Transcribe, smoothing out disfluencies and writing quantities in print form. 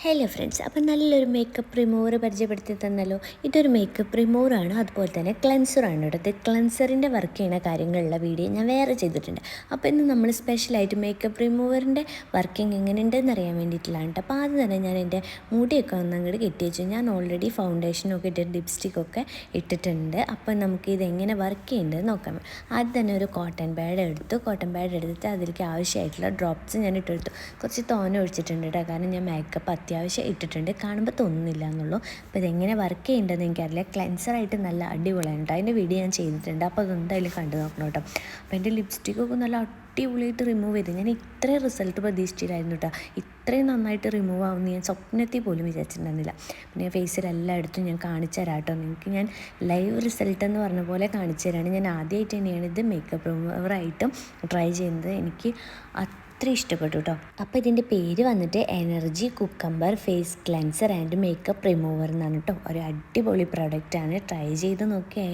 Hello friends, അപ്പോൾ നല്ലൊരു makeup remover പരിചയപ്പെടുത്തി തന്നല്ലോ. ഇതൊരു മേക്കപ്പ് റിമൂവറാണ്, അതുപോലെ തന്നെ ക്ലെൻസറാണ് കേട്ടോ. ഇത് ക്ലെൻസറിൻ്റെ വർക്ക് ചെയ്യുന്ന കാര്യങ്ങളുള്ള വീഡിയോ ഞാൻ വേറെ ചെയ്തിട്ടുണ്ട്. അപ്പോൾ ഇന്ന് നമ്മൾ സ്പെഷ്യലായിട്ട് മേക്കപ്പ് റിമൂവറിൻ്റെ വർക്കിംഗ് എങ്ങനെയുണ്ടെന്ന് അറിയാൻ വേണ്ടിയിട്ടുള്ളതാണ് കേട്ടോ. അപ്പോൾ ആദ്യം തന്നെ ഞാൻ എൻ്റെ മുടിയൊക്കെ ഒന്ന് അങ്ങോട്ട് കെട്ടി വെച്ചു. ഞാൻ ഓൾറെഡി ഫൗണ്ടേഷനൊക്കെ ഇട്ടിട്ട് ലിപ്സ്റ്റിക്കൊക്കെ ഇട്ടിട്ടുണ്ട്. അപ്പോൾ നമുക്ക് ഇതെങ്ങനെ വർക്ക് ചെയ്യുന്നത് നോക്കാം. ആദ്യം തന്നെ ഒരു കോട്ടൺ പാഡ് എടുത്തിട്ട് അതിലേക്ക് ആവശ്യമായിട്ടുള്ള ഡ്രോപ്സ് ഞാൻ ഇട്ടെടുത്തു. കുറച്ച് തോനെ ഒഴിച്ചിട്ടുണ്ട് കേട്ടോ, കാരണം ഞാൻ മേക്കപ്പ് അത്യാവശ്യം ഇട്ടിട്ടുണ്ട്, കാണുമ്പോൾ തോന്നുന്നില്ല എന്നുള്ളൂ. അപ്പോൾ ഇതെങ്ങനെ വർക്ക് ചെയ്യേണ്ടതെന്ന് എനിക്കറിയില്ല. ക്ലെൻസറായിട്ട് നല്ല അടിപൊളിയാണ് കേട്ടോ. അതിൻ്റെ വീഡിയോ ഞാൻ ചെയ്തിട്ടുണ്ട്, അപ്പോൾ അതെന്തായാലും കണ്ടു നോക്കണം കേട്ടോ. അപ്പോൾ എൻ്റെ ലിപ്സ്റ്റിക്കൊക്കെ നല്ല അടിപൊളിയായിട്ട് റിമൂവ് ചെയ്ത് ഞാൻ ഇത്രയും റിസൾട്ട് പ്രതീക്ഷിച്ചിട്ടായിരുന്നു കേട്ടോ. ഇത്രയും നന്നായിട്ട് റിമൂവ് ആവുമെന്ന് ഞാൻ സ്വപ്നത്തിൽ പോലും വിചാരിച്ചിട്ടുണ്ടായിരുന്നില്ല. പിന്നെ ഫേസിൽ എല്ലായിടത്തും ഞാൻ കാണിച്ചു തരാം കേട്ടോ. നിങ്ങൾക്ക് ഞാൻ ലൈവ് റിസൾട്ട് എന്ന് പറഞ്ഞ പോലെ കാണിച്ചു തരാണ്. ഞാൻ ആദ്യമായിട്ട് തന്നെയാണ് ഇത് മേക്കപ്പ് റിമൂവറായിട്ടും ട്രൈ ചെയ്യുന്നത്. എനിക്ക് അത്ര ഇഷ്ടപ്പെട്ടു കേട്ടോ. അപ്പോൾ ഇതിൻ്റെ പേര് വന്നിട്ട് energy cucumber face cleanser and makeup remover എന്നാണ് കേട്ടോ. ഒരു അടിപൊളി പ്രൊഡക്റ്റാണ്, ട്രൈ ചെയ്ത് നോക്കിയേ.